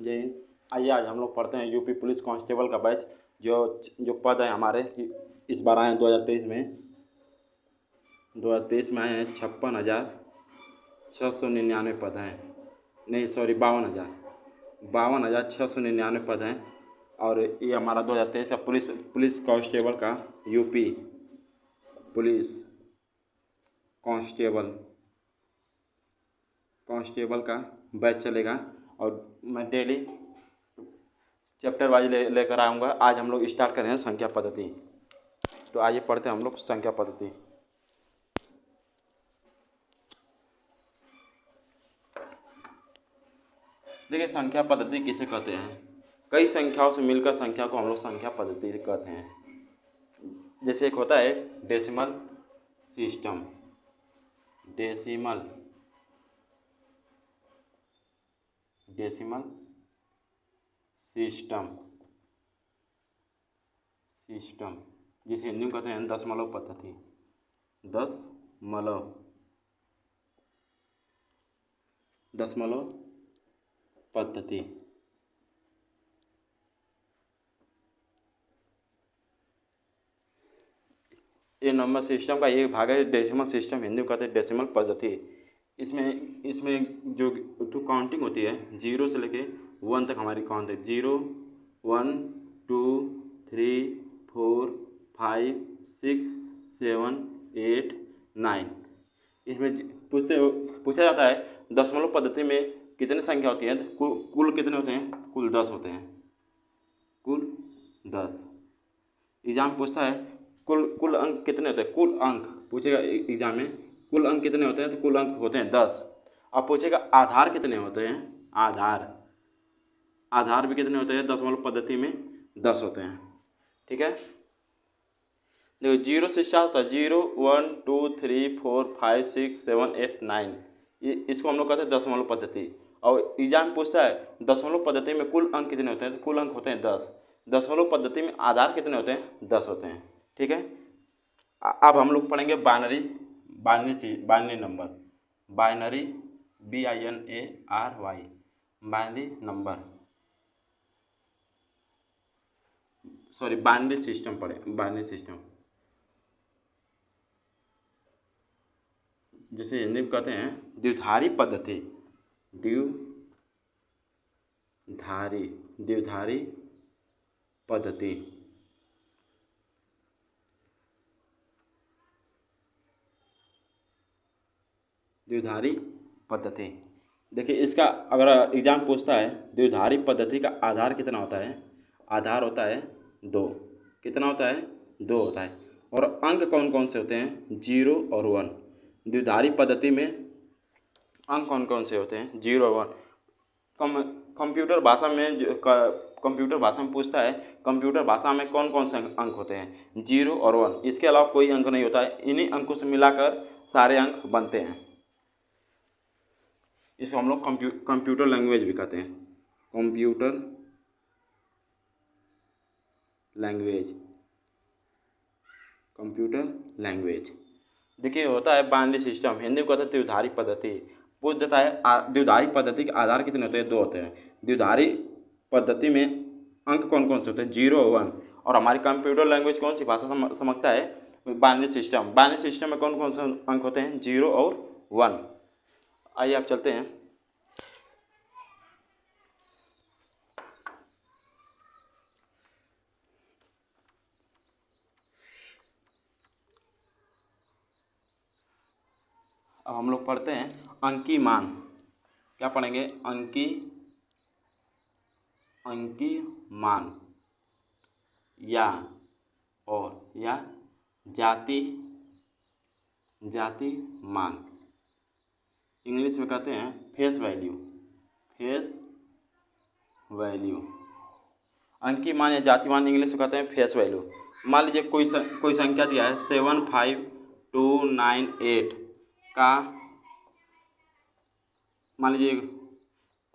जय हिंद। आइए आज हम लोग पढ़ते हैं यूपी पुलिस कांस्टेबल का बैच। जो जो पद है हमारे इस बार आए हैं 2023 में। 2023 में आए हैं 56,699 पद हैं। नहीं सॉरी 52,699 पद हैं। और ये हमारा 2023 का पुलिस कांस्टेबल का यूपी पुलिस कांस्टेबल का बैच चलेगा। और मैं डेली चैप्टर वाइज लेकर आऊँगा। आज हम लोग स्टार्ट करें संख्या पद्धति। तो आइए पढ़ते हैं हम लोग संख्या पद्धति। देखिए संख्या पद्धति किसे कहते हैं। कई संख्याओं से मिलकर संख्या को हम लोग संख्या पद्धति कहते हैं। जैसे एक होता है डेसिमल सिस्टम। सिस्टम जिसे हिंदी में कहते हैं दशमलव पद्धति। दशमलव पद्धति। ये नंबर सिस्टम का एक भाग है। डेसिमल सिस्टम हिंदी में कहते हैं डेसिमल पद्धति। इसमें जो काउंटिंग होती है 0 से लेके 1 तक हमारी काउंट है। 0 1 2 3 4 5 6 7 8 9। इसमें पूछा जाता है दशमलव पद्धति में कितने संख्या होती है। कुल कितने होते हैं? कुल 10 होते हैं। कुल 10। एग्जाम पूछता है कुल अंक कितने होते हैं। कुल अंक पूछेगा एग्जाम में, कुल अंक कितने होते हैं, तो कुल अंक होते हैं 10। अब पूछेगा आधार कितने होते हैं। आधार भी कितने होते हैं दशमलव पद्धति में? 10 होते हैं। ठीक है, देखो 0 से स्टार्ट होता है। 0 1 2 3 4 5 6 7 8 9। इसको हम लोग कहते हैं दशमलव पद्धति। और एग्जाम पूछता है दशमलव पद्धति में कुल अंक कितने होते हैं, तो कुल अंक होते हैं 10। दशमलव पद्धति में आधार कितने होते हैं? 10 होते हैं। ठीक है, अब हम लोग पढ़ेंगे binary number. Binary BINARY binary number, sorry binary system पढ़े। बाइनरी सिस्टम जिसे हिंदी में कहते हैं द्विधारी पद्धति। द्विधारी पद्धति। द्विधारी पद्धति। देखिए इसका अगर एग्जाम पूछता है द्विधारी पद्धति का आधार कितना होता है। आधार होता है 2। कितना होता है? 2 होता है। और अंक कौन कौन से होते हैं? 0 और 1। द्विधारी पद्धति में अंक कौन कौन से होते हैं? 0 और 1। कंप्यूटर भाषा में पूछता है कंप्यूटर भाषा में कौन कौन से अंक होते हैं? 0 और 1। इसके अलावा कोई अंक नहीं होता है। इन्हीं अंकों से मिलाकर सारे अंक बनते हैं। इसको हम लोग कंप्यूटर लैंग्वेज भी कहते हैं। Computer language. देखिए होता है बाइनरी सिस्टम, हिंदी में कहते हैं द्विधारी पद्धति। पूछ देता है द्विधारी पद्धति के आधार कितने होते हैं? 2 होते हैं। द्विधारी पद्धति में अंक कौन कौन से होते हैं? 0 और 1। और हमारी कंप्यूटर लैंग्वेज कौन सी भाषा समझता है? Binary system. बाइनरी सिस्टम में कौन कौन से अंक होते हैं? 0 और 1। आइए आप चलते हैं। अब हम लोग पढ़ते हैं अंकी मान। क्या पढ़ेंगे? अंकी मान या जाति मान। इंग्लिश में कहते हैं फेस वैल्यू। अंकी मान या जाति मान इंग्लिश में कहते हैं फेस वैल्यू। मान लीजिए कोई संख्या दिया है 75298 का। मान लीजिए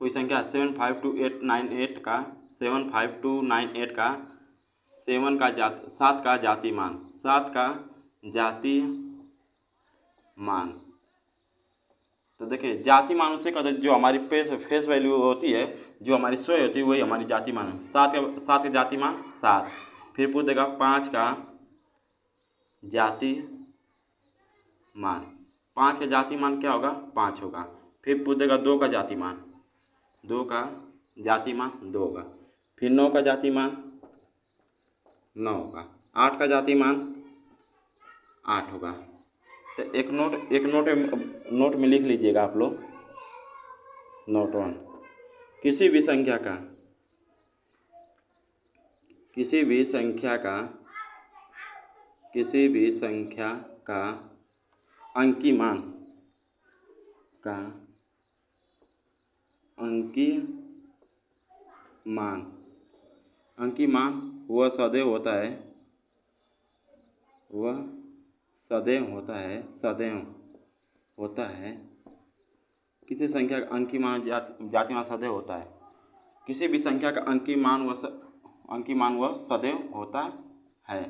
कोई संख्या 75298 का 75298 का 7 का जाति मान तो देखिए जाति मान उसे कहते हैं जो हमारी फेस वैल्यू होती है, जो हमारी शो होती है, वही हमारी जाति मान है। 7 का जाति मान 7। फिर पूछ देगा 5 का जाति मान। 5 का जाति मान क्या होगा? 5 होगा। फिर पूछ देगा 2 का जाति मान। 2 का जाति मान 2 होगा। फिर 9 का जाति मान 9 होगा। 8 का जाति मान 8 होगा। तो एक नोट में लिख लीजिएगा आप लोग। नोट 1, किसी भी संख्या का अंकी मान वह सदैव होता है। किसी संख्या का अंकी मान जाति मान सदैव होता है। किसी भी संख्या का अंकी मान वह सदैव होता है।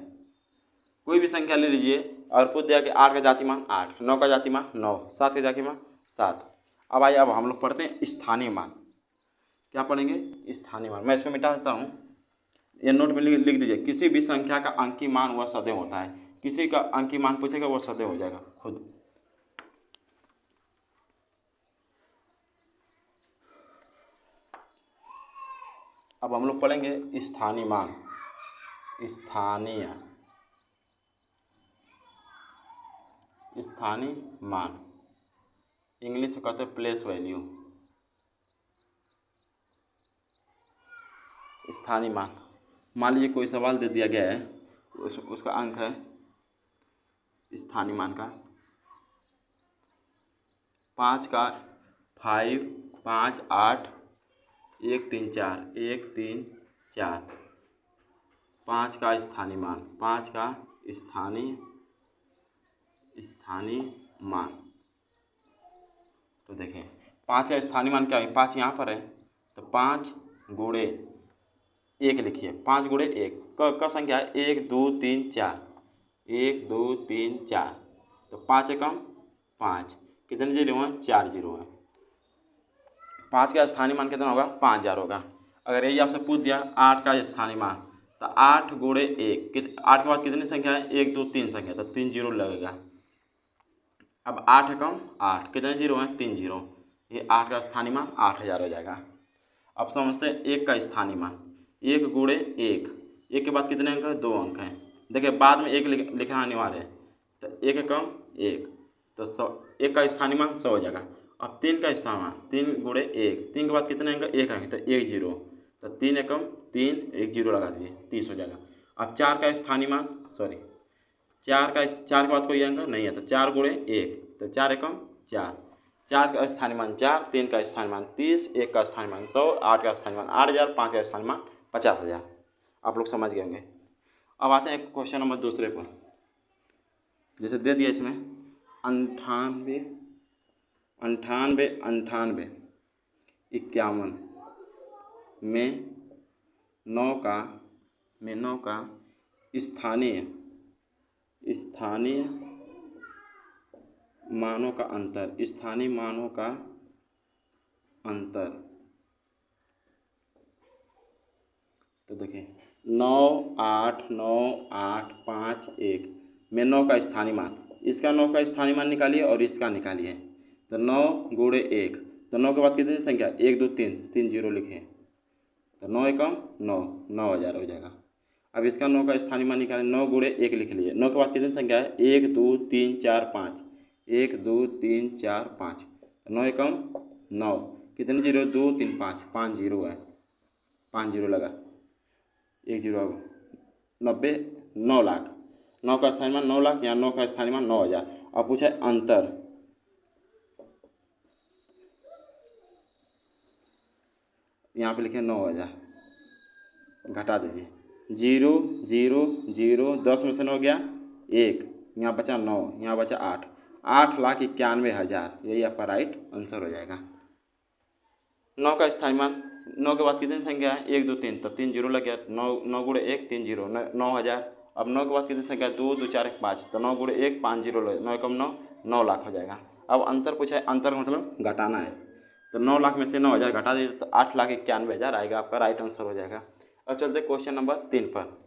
कोई भी संख्या ले लीजिए और पूछ दिया कि 8 का जाति मान 8, 9 का जाति मान 9, 7 का जाति मान 7। अब आइए अब हम लोग पढ़ते हैं स्थानीय मान। क्या पढ़ेंगे? स्थानीय मान। मैं इसको मिटा देता हूँ, ये नोट में लिख दीजिए। किसी भी संख्या का अंकी मान वह सदैव होता है। किसी का अंकी मान पूछेगा वो सदैव हो जाएगा खुद। अब हम लोग पढ़ेंगे स्थानीय मान। स्थानीय मान इंग्लिश में कहते हैं प्लेस वैल्यू। स्थानीय मान लीजिए कोई सवाल दे दिया गया है, उसका अंक है स्थानीय मान का 5 का 5, 5, 8, 1, 3, 4, 1, 3, 4। 5 का स्थानीय मान, 5 का स्थानीय मान। तो देखें 5 का स्थानीय मान क्या है? 5 यहाँ पर है तो 5 गुणे 1 लिखिए। 5 गुणे 1 का संख्या है 1, 2, 3, 4। 1, 2, 3, 4। तो 5 एकम 5। कितने जीरो हैं? 4 जीरो हैं। 5 का स्थानीय मान कितना होगा? 5000 होगा। अगर यही आपसे पूछ दिया 8 का स्थानीय मान, तो 8 गुणे 1, 8 के बाद कितनी संख्या है? 1, 2, 3 संख्या, तो 3 जीरो लगेगा। अब 8 एकम 8, कितने जीरो हैं? 3 जीरो। ये 8 का स्थानीय मान 8000 हो जाएगा। अब समझते हैं 1 का स्थानीय मान। 1 गुणे 1, 1 के बाद कितने अंक हैं? 2 अंक हैं। देखिए बाद में 1 लिखना अनिवार्य है, तो 1 एकम 1, तो 1 का स्थानीय मान 100 हो जाएगा। अब 3 का स्थानीय मान, 3 गुणे 1, 3 के बाद कितने अंक? 1 अंक, तो 1 जीरो, तो 3 एकम 3, 1 जीरो लगा दीजिए, 30 हो जाएगा। अब 4 का स्थानीय मान, 4 के बाद कोई अंक नहीं है, तो 4 गुणे 1, तो 4 एकम 4। 4 का स्थानीय मान 4, 3 का स्थानीय मान 30, 1 का स्थानीय मान 100, 8 का स्थानीय मान 8000, 5 का स्थानीय मान 50000। आप लोग समझ गए होंगे। अब आते हैं क्वेश्चन नंबर दूसरे पर। जैसे दे दिया इसमें 98, 51 में 9 का स्थानीय मानों का अंतर। तो देखिए 9, 8, 9, 8, 5, 1 में 9 का स्थानीय मान, इसका 9 का स्थानीय मान निकालिए और इसका निकालिए। तो 9 गुणे 1, तो 9 के बाद कितनी संख्या? 1, 2, 3, 3 जीरो लिखे, तो 9 एकम 9, 9000 हो जाएगा। अब इसका 9 का स्थानीय मान निकालें। 9 गुणे 1 लिख लीजिए। 9 के बाद कितनी संख्या है? 1, 2, 3, 4, 5। 1, 2, 3, 4, 5, 9 एकम 9, कितने जीरो? 2, 3, 5, 5 जीरो है, 5 जीरो लगा, 1 जीरो। अब 90, 9 लाख। 9 का स्थानीय मान 9 लाख, यहाँ 9 का स्थानीय मान 9000। अब पूछा है अंतर। यहाँ पे लिखे 9000, घटा दीजिए। 0, 0, 0, 10 में से 9 गया 1, यहाँ बचा 9, यहाँ बचा 8, 8,91,000। यही आपका राइट आंसर हो जाएगा। 9 का स्थानीय मान, 9 के बाद कितनी संख्या है? 1, 2, 3, तो 3 जीरो लग गया। 9 गुणे 1, 3 जीरो, 9000। अब 9 के बाद कितनी संख्या है? 2, 2, 4, 1, 5, तो 9 गुणे 1, 5 जीरो लगे, 9 एकम 9, 9 लाख हो जाएगा। अब अंतर पूछा है, अंतर मतलब घटाना है। तो 9 लाख में से 9,000 घटा दीजिए तो 8,91,000 आएगा, आपका राइट आंसर हो जाएगा। अब चलते क्वेश्चन नंबर 3 पर।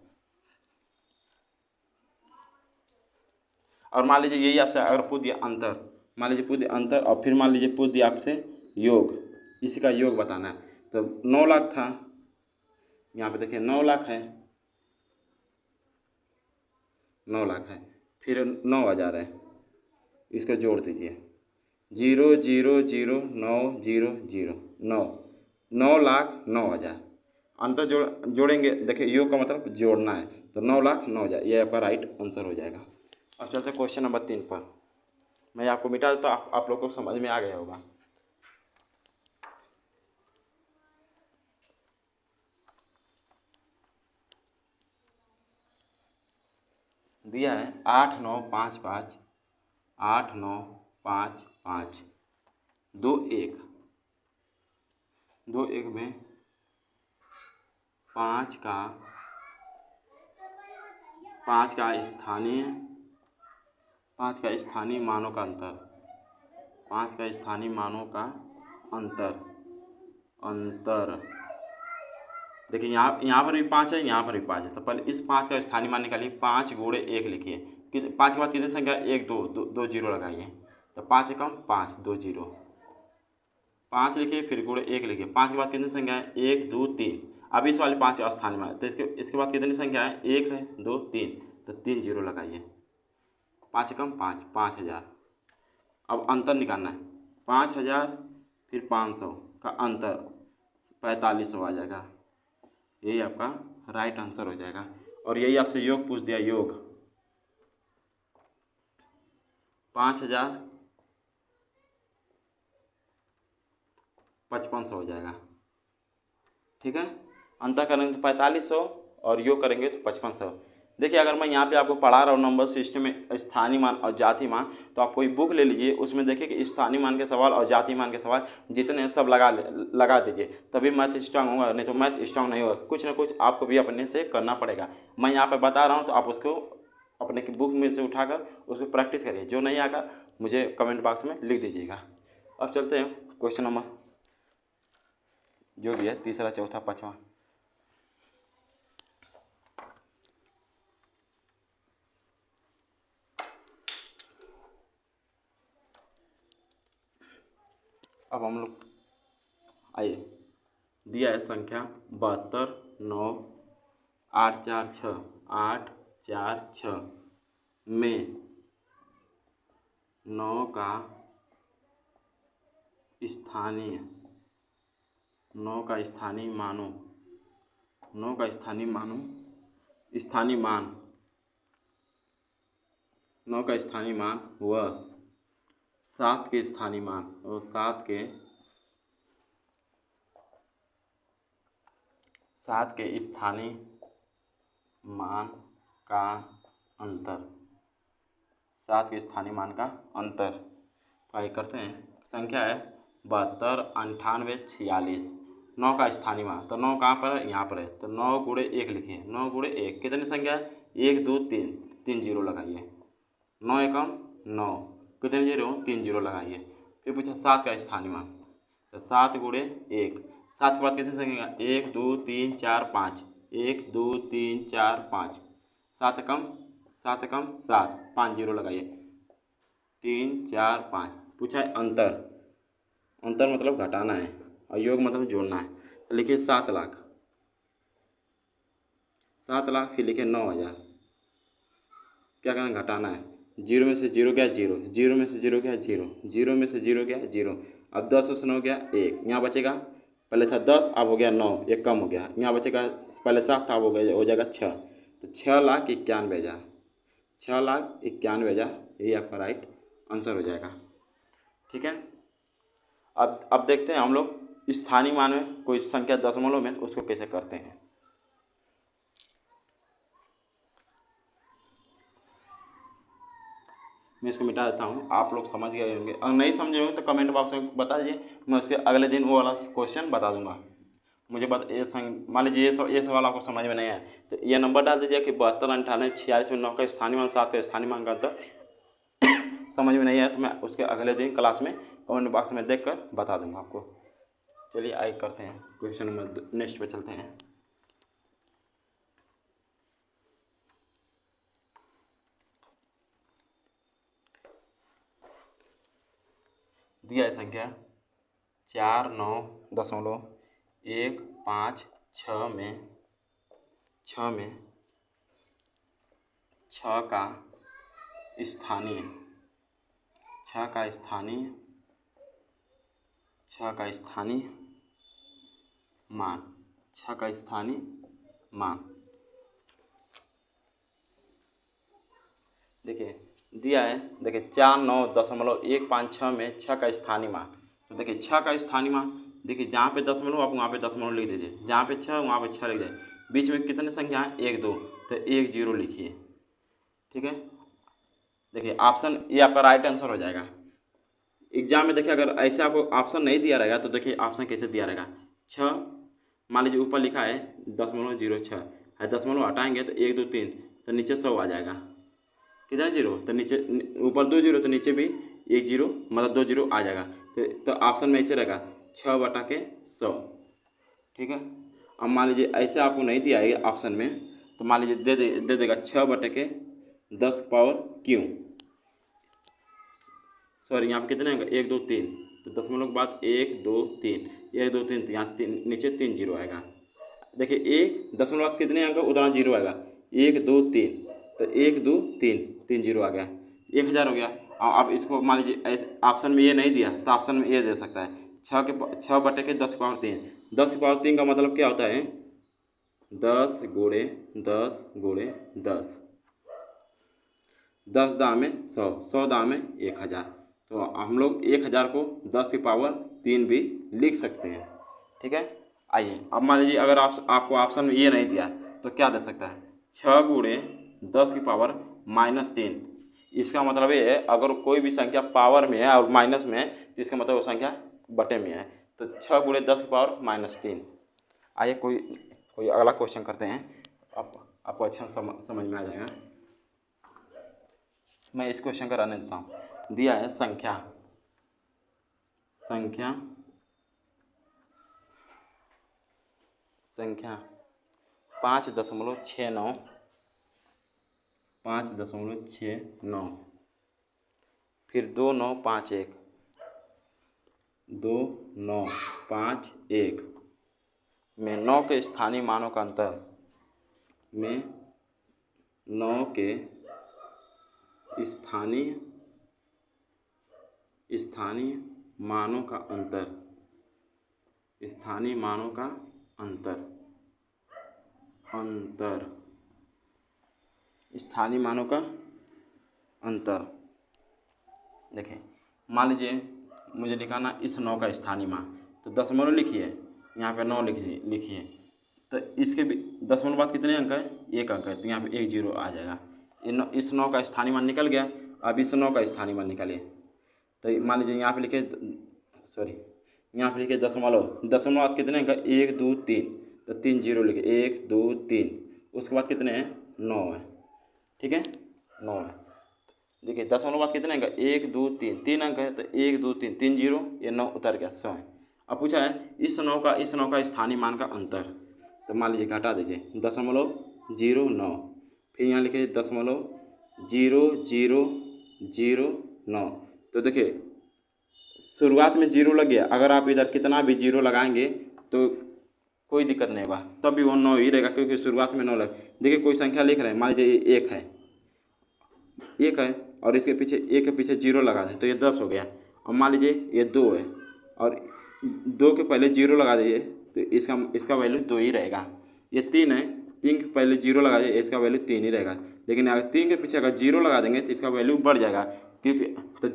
और मान लीजिए यही आपसे अगर पूछ दिया अंतर, मान लीजिए पूछ दिया अंतर और फिर मान लीजिए पूछ दिया आपसे योग, इसी का योग बताना है। तो 9 लाख था, यहाँ पे देखिए 9 लाख है, 9 लाख है, फिर 9,000 है, इसको जोड़ दीजिए 0,0,0,9,0,0 9, 9,09,000। अंतर जोड़ेंगे, देखिए योग का मतलब जोड़ना है, तो 9,09,000 ये आपका राइट आंसर हो जाएगा। अब चलते क्वेश्चन नंबर 3 पर। मैं आपको मिटा देता हूँ, आप लोग को समझ में आ गया होगा। दिया है 8,9,5,5 8,9,5,5 2 1 2 1 में 5 का स्थानीय मानों का अंतर, 5 का स्थानीय मानों का अंतर देखिए यहाँ पर भी 5 है, यहाँ पर भी 5 है। तो पहले इस 5 का स्थानीय मान निकालिए, 5 गुणे 1 लिखिए कि 5 के बाद कितनी संख्या, 1 2 जीरो लगाइए, तो 5 एकम 5 2 जीरो, 5 लिखिए फिर गुणे 1 लिखिए, 5 के बाद कितनी संख्या है, 1 2 3। अब इस वाले 5 का स्थानीय मान, तो इसके बाद कितनी संख्या है, 1 है 2 3, तो 3 जीरो लगाइए, 5 एकम 5 5,000। अब अंतर निकालना है, 5,000 फिर 500 का अंतर 4,500 आ जाएगा, यही आपका राइट आंसर हो जाएगा। और यही आपसे योग पूछ दिया, योग 5,000 5500 हो जाएगा, ठीक है। अंतर करेंगे तो 4,500 और योग करेंगे तो 5500। देखिए अगर मैं यहाँ पे आपको पढ़ा रहा हूँ नंबर सिस्टम में स्थानीय मान और जाति मान, तो आप कोई बुक ले लीजिए, उसमें देखिए कि स्थानीय मान के सवाल और जाति मान के सवाल जितने सब लगा दीजिए, तभी मैथ स्ट्रांग होगा, नहीं तो मैथ स्ट्रांग नहीं होगा। कुछ ना कुछ आपको भी अपने से करना पड़ेगा। मैं यहाँ पर बता रहा हूँ तो आप उसको अपने बुक में से उठाकर उसको प्रैक्टिस करिए, जो नहीं आएगा मुझे कमेंट बॉक्स में लिख दीजिएगा। अब चलते हैं क्वेश्चन नंबर जो भी है, तीसरा चौथा पाँचवा। अब हम लोग आइए, दिया है संख्या 72,9,846 में 9 का स्थानीय मान व 7 के स्थानीय मान और 7 के स्थानीय मान का अंतर, 7 के स्थानीय मान का अंतर। आइए करते हैं। संख्या है 72, 98, 46, 9 का स्थानीय मान, तो 9 कहाँ पर है, यहाँ पर है, तो 9 गुणे 1 लिखिए, 9 गुणे 1 कितनी संख्या है, 1 2 3, 3 जीरो लगाइए, 9 एकम 9, कितने जीरो, 3 जीरो लगाइए। फिर पूछा 7 का स्थानीय मान, तो 7 गुणे 1, 7 के बाद कितनी संख्या, 1 2 3 4 5, 1 2 3 4 5, 7 एकम 7, 5 जीरो लगाइए, 3 4 5। पूछा है अंतर, अंतर मतलब घटाना है और योग मतलब जोड़ना है। तो लिखिए 7 लाख, 7 लाख, फिर लिखिए 9,000। क्या करना, घटाना है, जीरो में से जीरो गया जीरो, जीरो में से जीरो गया जीरो, जीरो में से जीरो गया जीरो। अब 10 से 9 गया 1, यहाँ बचेगा, पहले था 10 अब हो गया 9, एक कम हो गया, यहाँ बचेगा, पहले 7 था अब हो जाएगा 6, तो 6,91,000, 6,91,000 यही आपका राइट आंसर हो जाएगा, ठीक है। अब देखते हैं हम लोग स्थानीय मान में कोई संख्या दशमलव में, तो उसको कैसे करते हैं। मैं इसको मिटा देता हूँ, आप लोग समझ गए होंगे, अगर नहीं समझे होंगे तो कमेंट बॉक्स में बता दीजिए, मैं उसके अगले दिन वो वाला क्वेश्चन बता दूंगा। मुझे मान लीजिए ये सवाल आपको समझ में नहीं आया, तो ये नंबर डाल दीजिए कि 72, 98, 46 में 9 का स्थानीय मान, 7 का स्थानीय मान का अंतर समझ में नहीं आया तो मैं उसके अगले दिन क्लास में कमेंट बॉक्स में देख कर बता दूंगा आपको। चलिए आगे करते हैं, क्वेश्चन नंबर नेक्स्ट पे चलते हैं। दिया है संख्या 49.156 में छः का स्थानीय मान देखिए दिया है, देखिए 49.156 में छः का स्थानीय मान। तो देखिए छः का स्थानीय मान, देखिए जहाँ पे दशमलव आप वहाँ पे दशमलव लिख दीजिए, जहाँ पे छः वहाँ पे छः लिख दीजिए। बीच में कितने संख्या हैं? 1 2, तो 1 0 लिखिए। ठीक है, देखिए ऑप्शन ये आपका राइट आंसर हो जाएगा। एग्जाम में देखिए अगर ऐसे आपको ऑप्शन नहीं दिया रहेगा तो देखिए ऑप्शन कैसे दिया रहेगा। 6 मान लीजिए ऊपर लिखा है 0.06 है, दशमलव हटाएंगे तो 1 2 3, तो नीचे 100 आ जाएगा। कितना जीरो? तो नीचे ऊपर 2 0 तो नीचे भी 1 0, मतलब 2 0 आ जाएगा। तो ऑप्शन में ऐसे रहेगा 6/100। ठीक है, अब मान लीजिए ऐसे आपको नहीं दिया है ऑप्शन में, तो मान लीजिए दे देगा 6/10⁻³ सॉरी यहाँ पे कितने होंगे? 1 2 3, तो दशमलव के बाद 1 2 3, 1 2 3, यहाँ नीचे 3 0 आएगा। देखिए 1 दशमलव बाद कितने अंक उतना 0 आएगा? 1 2 3, तो 1 2 3, 3 0 आ गया, 1000 हो गया। अब इसको मान लीजिए ऑप्शन में ये नहीं दिया तो ऑप्शन में ये दे सकता है 6/10⁻³ 10⁻³ का मतलब क्या होता है? 10 गुणे 10 गुणे 10, 10 दाम में 100, 100 दाम में 1000। तो हम लोग 1000 को 10⁻³ भी लिख सकते हैं। ठीक है, आइए अब मान लीजिए अगर आपको ऑप्शन में ये नहीं दिया तो क्या दे सकता है? 6 गुणे 10⁻³ इसका मतलब ये है अगर कोई भी संख्या पावर में है और माइनस में है तो इसका मतलब वो संख्या बटे में है। तो 6 गुणे 10⁻³ आइए कोई अगला क्वेश्चन करते हैं, आपको अच्छा समझ में आ जाएगा। मैं इस क्वेश्चन का रहने देता हूँ। दिया है संख्या 5.69 फिर 2951 में 9 के स्थानीय मानों का अंतर स्थानीय मानों का अंतर देखिए मान लीजिए मुझे निकालना इस 9 का स्थानीय मान, तो दशमलव लिखिए, यहाँ पे 9 लिखिए, तो इसके दशमलव बाद कितने अंक है? 1 अंक है, तो यहाँ पे 1 0 आ जाएगा। इस 9 का स्थानीय मान निकल गया। अब इस 9 का स्थानीय मान निकालिए, तो मान लीजिए यहाँ पे लिखे दशमलव बाद कितने अंक? 1 2 3, तो 3 0 लिखे, 1 2 3, उसके बाद कितने हैं? 9 है। ठीक है, 9 है। देखिए दशमलव बाद कितने अंक? 1 2 3, 3 अंक है, तो 1 2 3, 3 0, ये 9 उतर गया, 100 है। अब पूछा है इस 9 का स्थानीय मान का अंतर, तो मान लीजिए घटा दीजिए 0.09, फिर यहाँ लिखिए 0.0009। तो देखिए शुरुआत में 0 लग गया, अगर आप इधर कितना भी 0 लगाएंगे तो कोई दिक्कत नहीं होगा, तब भी वो 9 ही रहेगा, क्योंकि शुरुआत में 9 लग। देखिए कोई संख्या लिख रहे हैं, मान लीजिए ये 1 है और इसके पीछे 1 के पीछे 0 लगा दें तो ये 10 हो गया। और मान लीजिए ये 2 है और 2 के पहले 0 लगा दीजिए तो इसका वैल्यू 2 ही रहेगा। ये 3 है, 3 के पहले 0 लगा दीजिए, इसका वैल्यू 3 ही रहेगा। लेकिन अगर 3 के पीछे अगर 0 लगा देंगे तो इसका वैल्यू बढ़ जाएगा, क्योंकि तो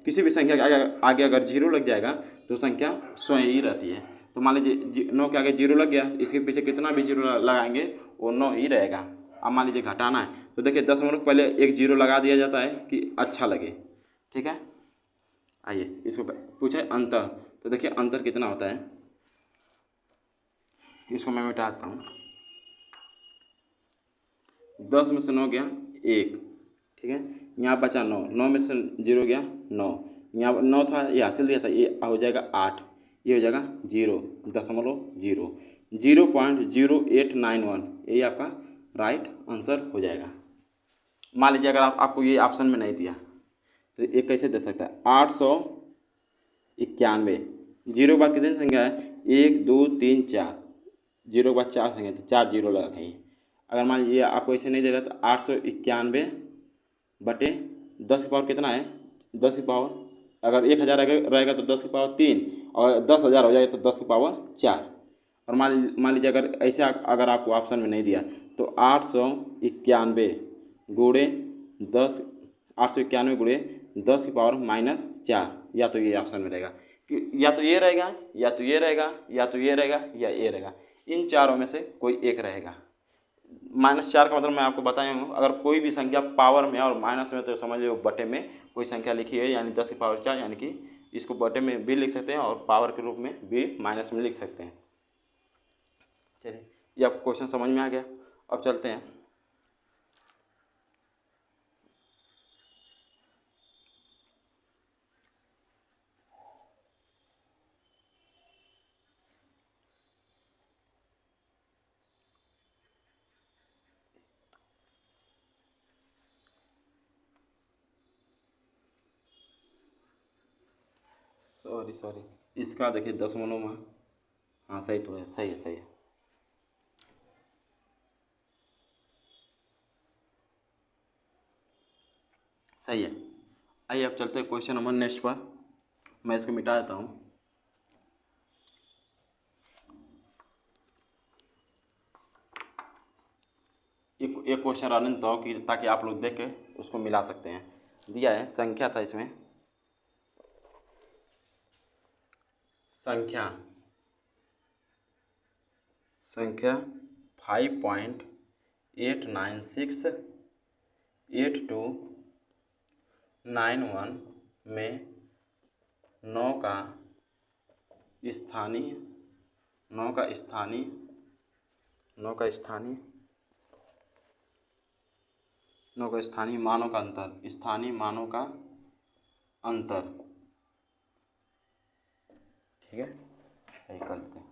किसी भी संख्या के आगे अगर 0 लग जाएगा तो संख्या स्वयं ही रहती है। तो मान लीजिए 9 के आगे 0 लग गया, इसके पीछे कितना भी 0 लगाएंगे वो 9 ही रहेगा। अब मान लीजिए घटाना है तो देखिए दशमलव पहले 1 0 लगा दिया जाता है कि अच्छा लगे। ठीक है, आइए इसको पूछे अंतर, तो देखिए अंतर कितना होता है, इसको मैं मिटाता हूँ। 10 में से 9 गया 1, ठीक है। यहाँ बचा 9, 9 में से 0 गया 9, यहाँ 9 था, ये हासिल दिया था, ये हो जाएगा 8, ये हो जाएगा 0.0, 0.0891, ये आपका राइट आंसर हो जाएगा। मान लीजिए अगर आपको ये ऑप्शन में नहीं दिया तो ये कैसे दे सकता है, 891, जीरो के बाद कितनी संख्या है, 1 2 3 4, जीरो के बाद 4 संख्या, तो 4 जीरो लगाइए। अगर मान लीजिए आपको ऐसे नहीं दे रहा तो 891 बटे 10 की पावर कितना है, 10 की पावर, अगर 1000 रहेगा तो 10 की पावर 3, और 10,000 हो जाएगा तो 10 की पावर 4। और मान लीजिए अगर ऐसे अगर आपको ऑप्शन में नहीं दिया तो 891 गुणे 10, 891 गुणे 10 की पावर -4, या तो ये ऑप्शन में रहेगा, या तो ये रहेगा, या तो ये रहेगा, या तो ये रहेगा, या ये रहेगा, इन चारों में से कोई एक रहेगा। -4 का मतलब मैं आपको बताया हूँ, अगर कोई भी संख्या पावर में और माइनस में तो समझ लो बटे में कोई संख्या लिखी है, यानी 10 की पावर 4, यानी कि इसको बटे में भी लिख सकते हैं और पावर के रूप में भी माइनस में लिख सकते हैं। चलिए, ये आपको क्वेश्चन समझ में आ गया। अब चलते हैं सॉरी इसका देखिए 10 में, हाँ सही तो है, सही है, सही है। सही है। आइए अब चलते हैं क्वेश्चन नंबर नेक्स्ट पर। मैं इसको मिटा देता हूँ। एक क्वेश्चन रन दो कि ताकि आप लोग देख के उसको मिला सकते हैं। दिया है, संख्या था इसमें, संख्या 5.8968291 में 9 का स्थानीय मानों का अंतर, ठीक है। सही कर लेते हैं।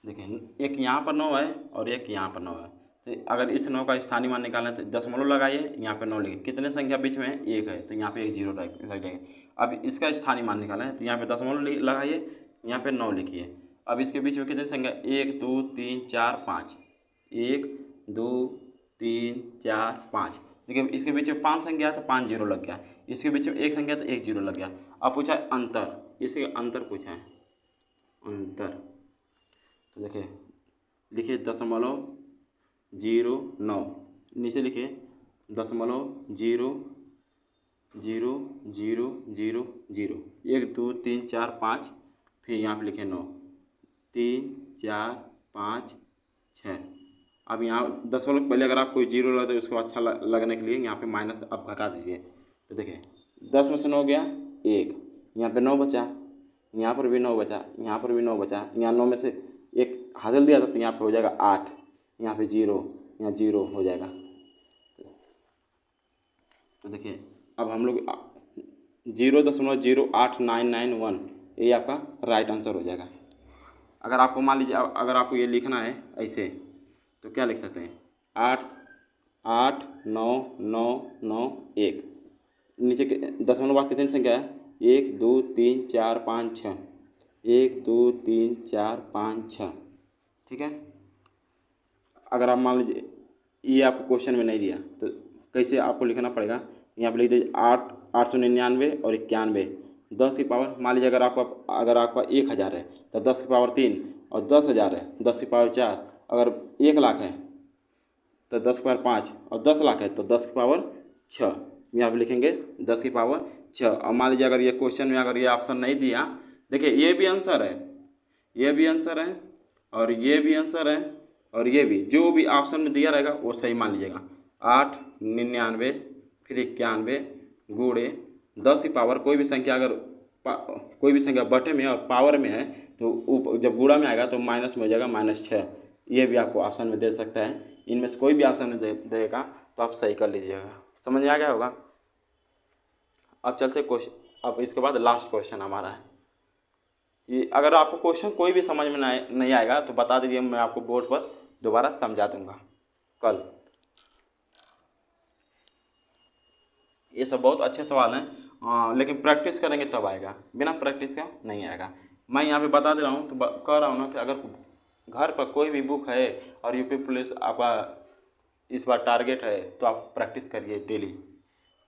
देखिए एक यहाँ पर 9 है और एक यहाँ पर 9 है, तो अगर इस 9 का स्थानीय मान निकालना है तो दशमलव लगाइए, यहाँ पे 9 लिखिए, कितने संख्या बीच में है, 1 है, तो यहाँ पे एक 0 लग जाएगा। अब इसका स्थानीय मान निकालना है तो यहाँ पे दशमलव लगाइए, यहाँ पे 9 लिखिए। अब इसके बीच में कितनी संख्या, 1 2 3 4 5, 1 2 3 4 5। देखिए इसके बीच में 5 संख्या है तो 5 0 लग गया, इसके बीच में एक संख्या तो 1 0 लग गया। अब पूछा है अंतर, इसके अंतर पूछा है, अंतर, तो देखिए लिखिए 0.09, नीचे लिखिए 0.00000, 1 2 3 4 5, फिर यहाँ पे लिखे 9, 3 4 5 6। अब यहाँ दशमलव पहले अगर आप कोई 0 लगा तो उसको अच्छा लगने के लिए यहाँ पे माइनस आप घटा दीजिए। तो देखिए 10 में से 9 गया 1, यहाँ पे 9 बचा, यहाँ पर भी 9 बचा, यहाँ पर भी 9 बचा, यहाँ 9 में से एक हासिल दिया था तो यहाँ पे हो जाएगा 8, यहाँ पे 0, यहाँ 0 हो जाएगा। तो देखिए अब हम लोग 0.08991, ये आपका राइट आंसर हो जाएगा। अगर आपको मान लीजिए अगर आपको ये लिखना है ऐसे तो क्या लिख सकते हैं, 8 8 9 9 9 1, नीचे दशमलव बाद कितनी संख्या है, 1 2 3 4 5 6, 1 2 3 4 5 6, ठीक है। अगर आप मान लीजिए ये आपको क्वेश्चन में नहीं दिया तो कैसे आपको लिखना पड़ेगा, यहाँ पर लिख दीजिए 899 और 91, 10 की पावर, मान लीजिए अगर आपका 1000 है तो 10 की पावर 3, और 10,000 है 10 की पावर 4, अगर 1 लाख है तो 10 की पावर 5, और 10 लाख है तो 10 की पावर 6, यहाँ पर लिखेंगे 10 की पावर 6। और मान लीजिए अगर ये क्वेश्चन में अगर ये ऑप्शन नहीं दिया, देखिए ये भी आंसर है, ये भी आंसर है, और ये भी आंसर है, और ये भी, जो भी ऑप्शन में दिया रहेगा वो सही मान लीजिएगा। 899 फिर 91 गुणे 10 की पावर, कोई भी संख्या अगर कोई भी संख्या बटे में और पावर में है तो जब गुणा में आएगा तो माइनस में हो जाएगा -6। ये भी आपको ऑप्शन में दे सकता है, इनमें से कोई भी ऑप्शन में देगा तो आप सही कर लीजिएगा। समझ में आ गया होगा। अब चलते क्वेश्चन, अब इसके बाद लास्ट क्वेश्चन हमारा है ये। अगर आपको क्वेश्चन कोई भी समझ में नहीं आएगा तो बता दीजिए, मैं आपको बोर्ड पर दोबारा समझा दूंगा कल। ये सब बहुत अच्छे सवाल हैं, लेकिन प्रैक्टिस करेंगे तब आएगा, बिना प्रैक्टिस का नहीं आएगा। मैं यहाँ पे बता दे रहा हूँ, तो कह रहा हूँ ना कि अगर घर पर कोई भी बुक है और यूपी पुलिस आपका इस बार टारगेट है तो आप प्रैक्टिस करिए डेली।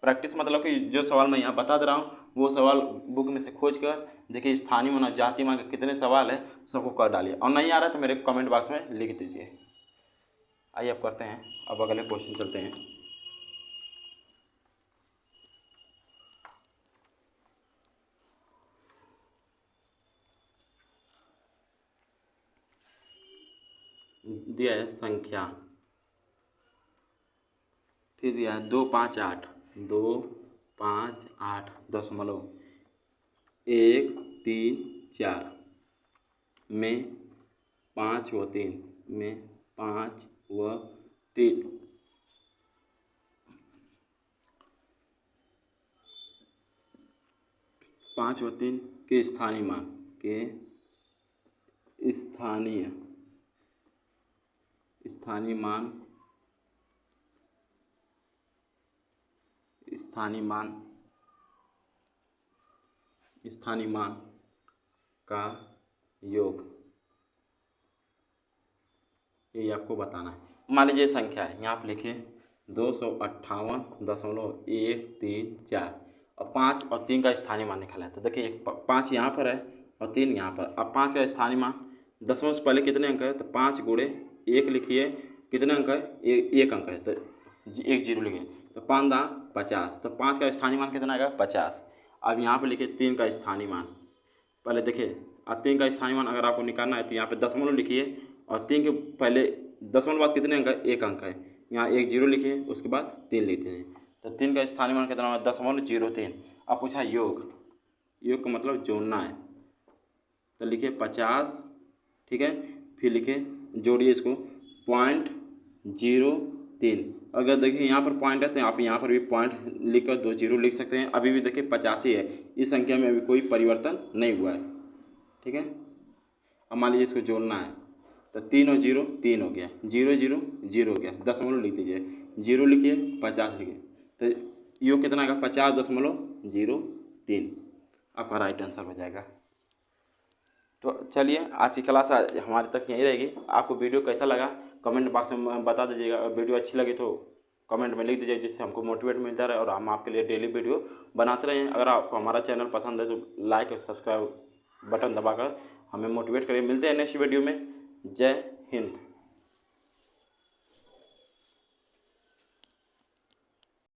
प्रैक्टिस मतलब कि जो सवाल मैं यहाँ बता दे रहा हूँ वो सवाल बुक में से खोज कर देखिए, स्थानीय मान जाति मान के कितने सवाल है सबको कर डालिए, और नहीं आ रहा है तो मेरे कमेंट बॉक्स में लिख दीजिए। आइए अब करते हैं, अब अगले क्वेश्चन चलते हैं। दिया है संख्या, फिर दिया है 2 5 8, 2 5 8 दशमलव 1 3 4 में 5 व 3 में 5 व 3 5 व 3 के स्थानीय मान के स्थानीय मान का योग, ये आपको बताना है। मान लीजिए संख्या है, यहाँ आप लिखिए 258.134 और 5 और 3 का स्थानीय मान निकाला है। तो देखिए 5 यहाँ पर है और 3 यहाँ पर। अब 5 का स्थानीय मान, दशमलव से पहले कितने अंक है तो 5 गुणे 1 लिखिए, कितने अंक है एक अंक है तो 1 जीरो लिखिए, तो 5 × 50, तो 5 का स्थानीय मान कितना आएगा 50। अब यहाँ पर लिखिए 3 का स्थानीय मान, पहले देखिए अब 3 का स्थानीय मान अगर आपको निकालना है तो यहाँ पे दशमलव लिखिए, और 3 के पहले दशमलव बाद कितने अंक है एक अंक है, यहाँ 1 जीरो लिखिए, उसके बाद 3 लिखते हैं, तो 3 का स्थानीय मान कितना है 0.03। अब पूछा योग, योग का मतलब जोड़ना है, तो लिखिए 50, ठीक है, फिर लिखिए जोड़िए इसको 0.03। अगर देखिए यहाँ पर पॉइंट है तो आप यहाँ पर भी पॉइंट लिखकर 2 जीरो लिख सकते हैं। अभी भी देखिए 50 ही है, इस संख्या में अभी कोई परिवर्तन नहीं हुआ है, ठीक है। अब मान लीजिए इसको जोड़ना है तो 3 और 0 3 हो गया, 0 0 0 हो गया, दशमलव लिख दीजिए, 0 लिखिए 50 लिखिए, तो योग कितना आएगा 50.03, आपका राइट आंसर हो जाएगा। तो चलिए आज की क्लास हमारे तक यहीं रहेगी। आपको वीडियो कैसा लगा कमेंट बॉक्स में बता दीजिएगा, और वीडियो अच्छी लगी तो कमेंट में लिख दीजिए, जिससे हमको मोटिवेट मिलता रहे और हम आपके लिए डेली वीडियो बनाते रहें। अगर आपको हमारा चैनल पसंद है तो लाइक और सब्सक्राइब बटन दबाकर हमें मोटिवेट करिए। मिलते हैं नेक्स्ट वीडियो में। जय हिंद।